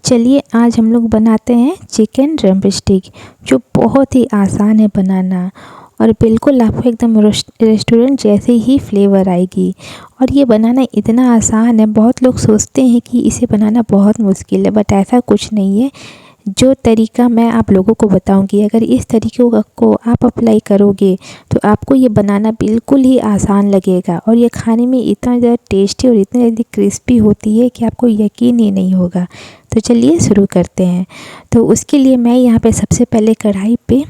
चलिए आज हम लोग बनाते हैं चिकन ड्रम स्टिक, जो बहुत ही आसान है बनाना और बिल्कुल आपको एकदम रेस्टोरेंट जैसे ही फ्लेवर आएगी। और ये बनाना इतना आसान है, बहुत लोग सोचते हैं कि इसे बनाना बहुत मुश्किल है, बट ऐसा कुछ नहीं है। जो तरीका मैं आप लोगों को बताऊंगी, अगर इस तरीके को आप अप्लाई करोगे तो आपको ये बनाना बिल्कुल ही आसान लगेगा और ये खाने में इतना ज़्यादा टेस्टी और इतनी ज़्यादा क्रिस्पी होती है कि आपको यकीन ही नहीं होगा। तो चलिए शुरू करते हैं। तो उसके लिए मैं यहाँ पे सबसे पहले कढ़ाई पे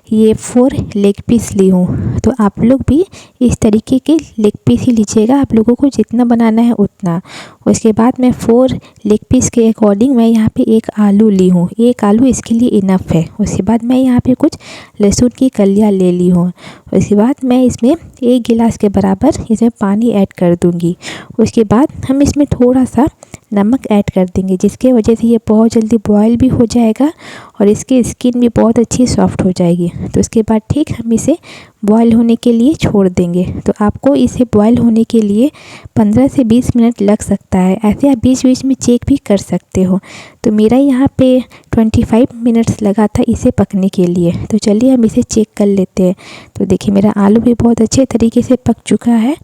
ये 4 लेग पीस ली हूँ। तो आप लोग भी इस तरीके के लेग पीस ही लीजिएगा, आप लोगों को जितना बनाना है उतना। उसके बाद मैं 4 लेग पीस के अकॉर्डिंग मैं यहाँ पे एक आलू ली हूँ, एक आलू इसके लिए इनफ है। उसके बाद मैं यहाँ पे कुछ लहसुन की कलियाँ ले ली हूँ। उसके बाद मैं इसमें 1 गिलास के बराबर इसमें पानी ऐड कर दूँगी। उसके बाद हम इसमें थोड़ा सा नमक ऐड कर देंगे, जिसके वजह से ये बहुत जल्दी बॉयल भी हो जाएगा और इसकी स्किन भी बहुत अच्छी सॉफ्ट हो जाएगी। तो उसके बाद ठीक हम इसे बॉयल होने के लिए छोड़ देंगे। तो आपको इसे बॉयल होने के लिए 15 से 20 मिनट लग सकता है। ऐसे आप बीच बीच में चेक भी कर सकते हो। तो मेरा यहाँ पे 25 मिनट्स लगा था इसे पकने के लिए। तो चलिए हम इसे चेक कर लेते हैं। तो देखिए मेरा आलू भी बहुत अच्छे तरीके से पक चुका है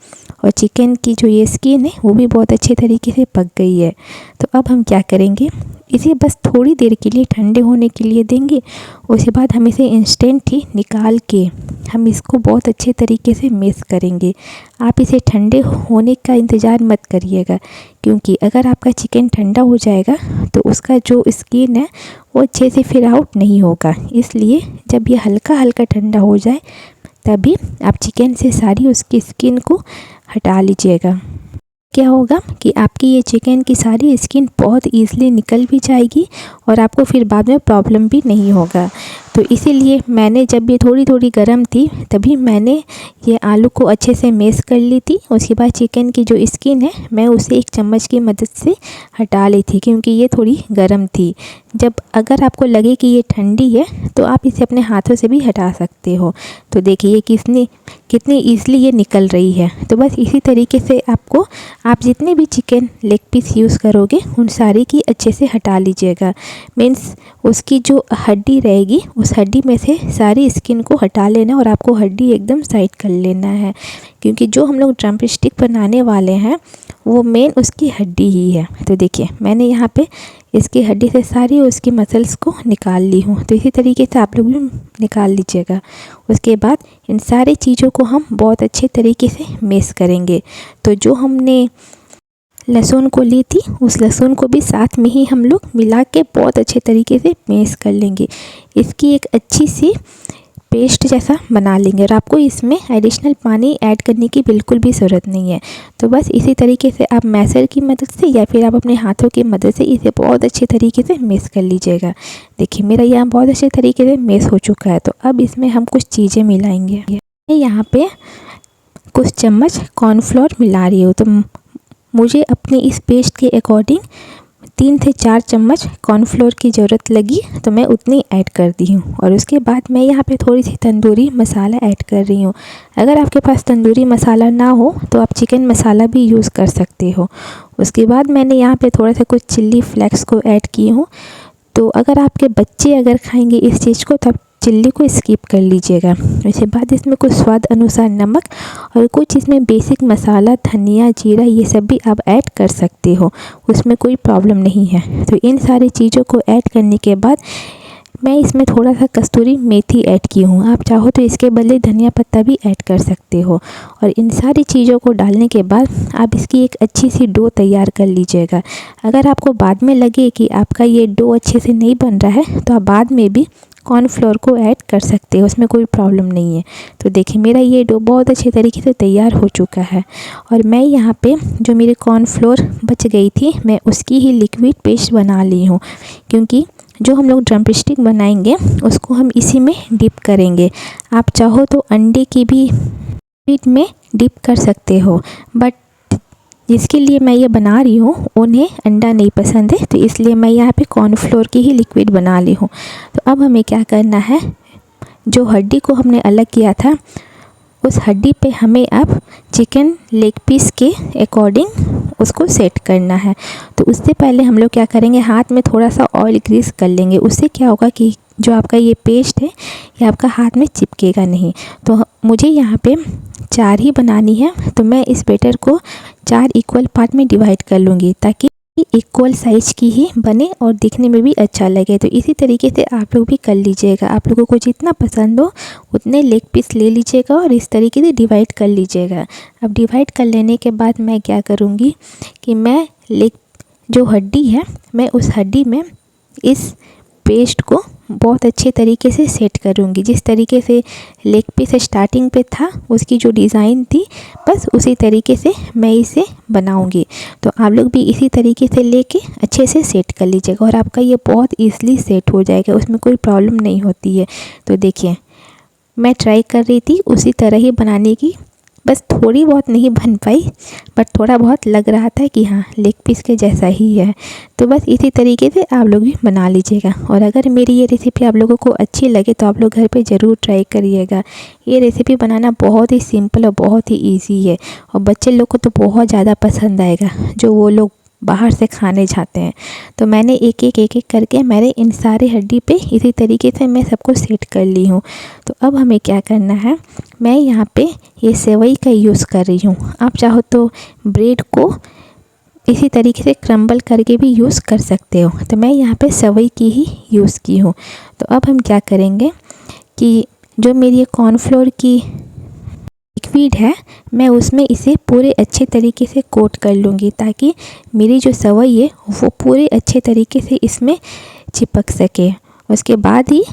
और चिकन की जो ये स्किन है वो भी बहुत अच्छे तरीके से पक गई है। तो अब हम क्या करेंगे, इसे बस थोड़ी देर के लिए ठंडे होने के लिए देंगे। उसके बाद हम इसे इंस्टेंट ही निकाल के हम इसको बहुत अच्छे तरीके से मिक्स करेंगे। आप इसे ठंडे होने का इंतज़ार मत करिएगा, क्योंकि अगर आपका चिकन ठंडा हो जाएगा तो उसका जो स्किन है वो अच्छे से फिर आउट नहीं होगा। इसलिए जब ये हल्का हल्का ठंडा हो जाए तभी आप चिकन से सारी उसकी स्किन को हटा लीजिएगा। क्या होगा कि आपकी ये चिकन की सारी स्किन बहुत ईज़िली निकल भी जाएगी और आपको फिर बाद में प्रॉब्लम भी नहीं होगा। तो इसीलिए मैंने जब ये थोड़ी थोड़ी गर्म थी तभी मैंने ये आलू को अच्छे से मैश कर ली थी। उसके बाद चिकन की जो स्किन है मैं उसे एक चम्मच की मदद से हटा ली थी, क्योंकि ये थोड़ी गर्म थी। जब अगर आपको लगे कि ये ठंडी है तो आप इसे अपने हाथों से भी हटा सकते हो। तो देखिए कितनी ईज़िली ये निकल रही है। तो बस इसी तरीके से आपको, आप जितने भी चिकन लेग पीस यूज़ करोगे उन सारी की अच्छे से हटा लीजिएगा। मीन्स उसकी जो हड्डी रहेगी उस हड्डी में से सारी स्किन को हटा लेना और आपको हड्डी एकदम साइड कर लेना है, क्योंकि जो हम लोग ड्रम स्टिक बनाने वाले हैं वो मेन उसकी हड्डी ही है। तो देखिए मैंने यहाँ पे इसकी हड्डी से सारी उसकी मसल्स को निकाल ली हूँ। तो इसी तरीके से आप लोग भी निकाल लीजिएगा। उसके बाद इन सारी चीज़ों को हम बहुत अच्छे तरीके से मिक्स करेंगे। तो जो हमने लहसुन को ली थी उस लहसुन को भी साथ में ही हम लोग मिला के बहुत अच्छे तरीके से मिक्स कर लेंगे। इसकी एक अच्छी सी पेस्ट जैसा बना लेंगे और आपको इसमें एडिशनल पानी ऐड करने की बिल्कुल भी ज़रूरत नहीं है। तो बस इसी तरीके से आप मैशर की मदद से या फिर आप अपने हाथों की मदद से इसे बहुत अच्छे तरीके से मिक्स कर लीजिएगा। देखिए मेरा यहाँ बहुत अच्छे तरीके से मिक्स हो चुका है। तो अब इसमें हम कुछ चीज़ें मिलाएंगे। मैं यहाँ पे कुछ चम्मच कॉर्नफ्लोर मिला रही हूँ। तो मुझे अपने इस पेस्ट के अकॉर्डिंग 3 से 4 चम्मच कॉर्नफ्लोर की ज़रूरत लगी, तो मैं उतनी ऐड कर दी हूँ। और उसके बाद मैं यहाँ पे थोड़ी सी तंदूरी मसाला ऐड कर रही हूँ। अगर आपके पास तंदूरी मसाला ना हो तो आप चिकन मसाला भी यूज़ कर सकते हो। उसके बाद मैंने यहाँ पे थोड़ा सा कुछ चिल्ली फ्लेक्स को ऐड की हूँ। तो अगर आपके बच्चे अगर खाएंगे इस चीज़ को तब चिल्ली को स्किप कर लीजिएगा। उसके बाद इसमें कुछ स्वाद अनुसार नमक और कुछ इसमें बेसिक मसाला, धनिया, जीरा, ये सब भी आप ऐड कर सकते हो, उसमें कोई प्रॉब्लम नहीं है। तो इन सारी चीज़ों को ऐड करने के बाद मैं इसमें थोड़ा सा कस्तूरी मेथी ऐड की हूँ। आप चाहो तो इसके बदले धनिया पत्ता भी ऐड कर सकते हो। और इन सारी चीज़ों को डालने के बाद आप इसकी एक अच्छी सी डो तैयार कर लीजिएगा। अगर आपको बाद में लगे कि आपका ये डो अच्छे से नहीं बन रहा है तो आप बाद में भी कॉर्नफ्लोर को ऐड कर सकते हो, उसमें कोई प्रॉब्लम नहीं है। तो देखिए मेरा ये डो बहुत अच्छे तरीके से तैयार हो चुका है। और मैं यहाँ पे जो मेरी कॉर्नफ्लोर बच गई थी मैं उसकी ही लिक्विड पेस्ट बना ली हूँ, क्योंकि जो हम लोग ड्रम स्टिक बनाएंगे उसको हम इसी में डिप करेंगे। आप चाहो तो अंडे की भी लिक्विड में डिप कर सकते हो, बट जिसके लिए मैं ये बना रही हूँ उन्हें अंडा नहीं पसंद है, तो इसलिए मैं यहाँ पे कॉर्नफ्लोर की ही लिक्विड बना ली हूँ। तो अब हमें क्या करना है, जो हड्डी को हमने अलग किया था उस हड्डी पे हमें अब चिकन लेग पीस के अकॉर्डिंग उसको सेट करना है। तो उससे पहले हम लोग क्या करेंगे, हाथ में थोड़ा सा ऑयल ग्रीस कर लेंगे। उससे क्या होगा कि जो आपका ये पेस्ट है ये आपका हाथ में चिपकेगा नहीं। तो मुझे यहाँ पे 4 ही बनानी है, तो मैं इस बैटर को 4 इक्वल पार्ट में डिवाइड कर लूँगी ताकि इक्वल साइज़ की ही बने और दिखने में भी अच्छा लगे। तो इसी तरीके से आप लोग भी कर लीजिएगा। आप लोगों को जितना पसंद हो उतने लेग पीस ले लीजिएगा और इस तरीके से डिवाइड कर लीजिएगा। अब डिवाइड कर लेने के बाद मैं क्या करूँगी कि मैं लेग जो हड्डी है, मैं उस हड्डी में इस पेस्ट को बहुत अच्छे तरीके से सेट करूँगी। जिस तरीके से लेग पीस स्टार्टिंग पे था उसकी जो डिज़ाइन थी, बस उसी तरीके से मैं इसे बनाऊँगी। तो आप लोग भी इसी तरीके से लेके अच्छे से सेट कर लीजिएगा और आपका ये बहुत ईज़िली सेट हो जाएगा, उसमें कोई प्रॉब्लम नहीं होती है। तो देखिए मैं ट्राई कर रही थी उसी तरह ही बनाने की, बस थोड़ी बहुत नहीं बन पाई, बट थोड़ा बहुत लग रहा था कि हाँ लेग पीस के जैसा ही है। तो बस इसी तरीके से आप लोग भी बना लीजिएगा। और अगर मेरी ये रेसिपी आप लोगों को अच्छी लगे तो आप लोग घर पे ज़रूर ट्राई करिएगा। ये रेसिपी बनाना बहुत ही सिंपल और बहुत ही ईजी है और बच्चे लोग को तो बहुत ज़्यादा पसंद आएगा जो वो लोग बाहर से खाने जाते हैं। तो मैंने एक एक करके मेरे इन सारे हड्डी पे इसी तरीके से मैं सबको सेट कर ली हूँ। तो अब हमें क्या करना है, मैं यहाँ पे ये सेवई का यूज़ कर रही हूँ। आप चाहो तो ब्रेड को इसी तरीके से क्रम्बल करके भी यूज़ कर सकते हो। तो मैं यहाँ पे सेवई की ही यूज़ की हूँ। तो अब हम क्या करेंगे कि जो मेरी ये कॉर्नफ्लोर की लिक्विड है, मैं उसमें इसे पूरे अच्छे तरीके से कोट कर लूँगी ताकि मेरी जो सेवई है वो पूरे अच्छे तरीके से इसमें चिपक सके। उसके बाद ही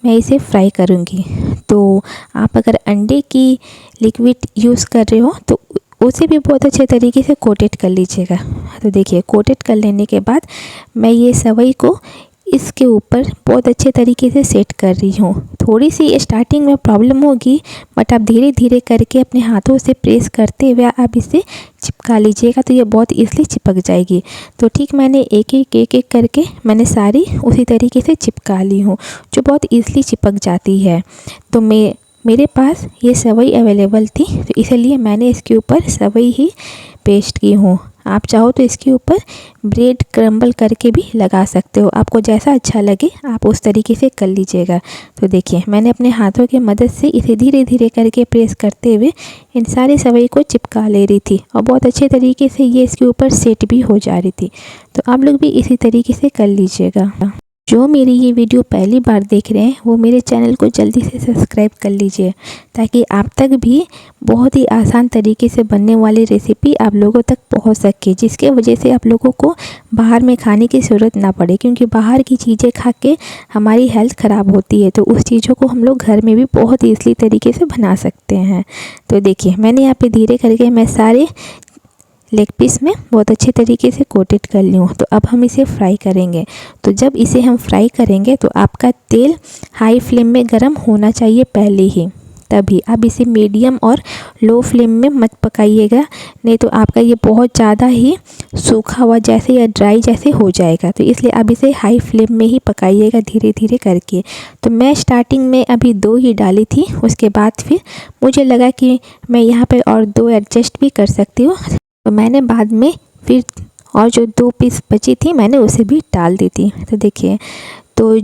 मैं इसे फ्राई करूँगी। तो आप अगर अंडे की लिक्विड यूज़ कर रहे हो तो उसे भी बहुत अच्छे तरीके से कोटेड कर लीजिएगा। तो देखिए कोटेड कर लेने के बाद मैं ये सेवई को इसके ऊपर बहुत अच्छे तरीके से सेट कर रही हूँ। थोड़ी सी स्टार्टिंग में प्रॉब्लम होगी, बट आप धीरे धीरे करके अपने हाथों से प्रेस करते हुए आप इसे चिपका लीजिएगा तो ये बहुत ईज़िली चिपक जाएगी। तो ठीक मैंने एक एक करके मैंने सारी उसी तरीके से चिपका ली हूँ जो बहुत ईज़िली चिपक जाती है। तो मेरे पास ये सेवई अवेलेबल थी तो इसलिए मैंने इसके ऊपर सेवई ही पेस्ट की हूँ। आप चाहो तो इसके ऊपर ब्रेड क्रम्बल करके भी लगा सकते हो, आपको जैसा अच्छा लगे आप उस तरीके से कर लीजिएगा। तो देखिए मैंने अपने हाथों की मदद से इसे धीरे धीरे करके प्रेस करते हुए इन सारी सेवई को चिपका ले रही थी और बहुत अच्छे तरीके से ये इसके ऊपर सेट भी हो जा रही थी। तो आप लोग भी इसी तरीके से कर लीजिएगा। जो मेरी ये वीडियो पहली बार देख रहे हैं वो मेरे चैनल को जल्दी से सब्सक्राइब कर लीजिए ताकि आप तक भी बहुत ही आसान तरीके से बनने वाली रेसिपी आप लोगों तक पहुंच सके, जिसके वजह से आप लोगों को बाहर में खाने की ज़रूरत ना पड़े, क्योंकि बाहर की चीज़ें खा के हमारी हेल्थ ख़राब होती है। तो उस चीज़ों को हम लोग घर में भी बहुत ईज़िली तरीके से बना सकते हैं। तो देखिए मैंने यहाँ पर धीरे करके मैं सारे लेग पीस में बहुत अच्छे तरीके से कोटेड कर ली हूँ। तो अब हम इसे फ्राई करेंगे। तो जब इसे हम फ्राई करेंगे तो आपका तेल हाई फ्लेम में गर्म होना चाहिए पहले ही, तभी आप इसे मीडियम और लो फ्लेम में मत पकाइएगा, नहीं तो आपका ये बहुत ज़्यादा ही सूखा हुआ जैसे या ड्राई जैसे हो जाएगा। तो इसलिए आप इसे हाई फ्लेम में ही पकाइएगा धीरे धीरे करके। तो मैं स्टार्टिंग में अभी 2 ही डाली थी, उसके बाद फिर मुझे लगा कि मैं यहाँ पे और 2 एडजस्ट भी कर सकती हूँ, तो मैंने बाद में फिर और जो 2 पीस बची थी मैंने उसे भी डाल दी थी। तो देखिए तो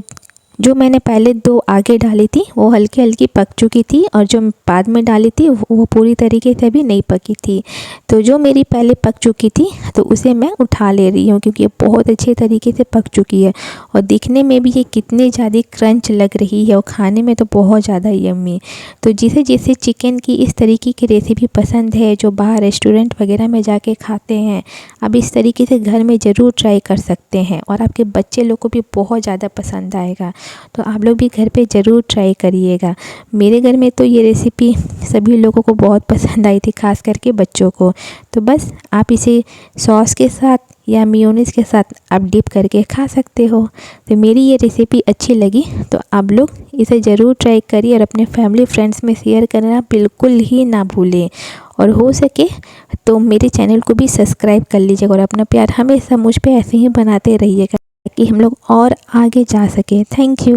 जो मैंने पहले 2 आगे डाली थी वो हल्की हल्की पक चुकी थी और जो बाद में डाली थी वो पूरी तरीके से भी नहीं पकी थी। तो जो मेरी पहले पक चुकी थी तो उसे मैं उठा ले रही हूँ क्योंकि ये बहुत अच्छे तरीके से पक चुकी है और दिखने में भी ये कितनी ज़्यादा क्रंच लग रही है और खाने में तो बहुत ज़्यादा यम्मी। तो जिसे जिसे चिकन की इस तरीके की रेसिपी पसंद है, जो बाहर रेस्टोरेंट वगैरह में जाके खाते हैं, अब इस तरीके से घर में ज़रूर ट्राई कर सकते हैं और आपके बच्चे लोग को भी बहुत ज़्यादा पसंद आएगा। तो आप लोग भी घर पे ज़रूर ट्राई करिएगा। मेरे घर में तो ये रेसिपी सभी लोगों को बहुत पसंद आई थी, खास करके बच्चों को। तो बस आप इसे सॉस के साथ या मेयोनीज़ के साथ आप डिप करके खा सकते हो। तो मेरी ये रेसिपी अच्छी लगी तो आप लोग इसे ज़रूर ट्राई करिए और अपने फैमिली फ्रेंड्स में शेयर करना बिल्कुल ही ना भूलें। और हो सके तो मेरे चैनल को भी सब्सक्राइब कर लीजिएगा और अपना प्यार हमेशा मुझ पे ऐसे ही बनाते रहिएगा ताकि हम लोग और आगे जा सकें। Thank you.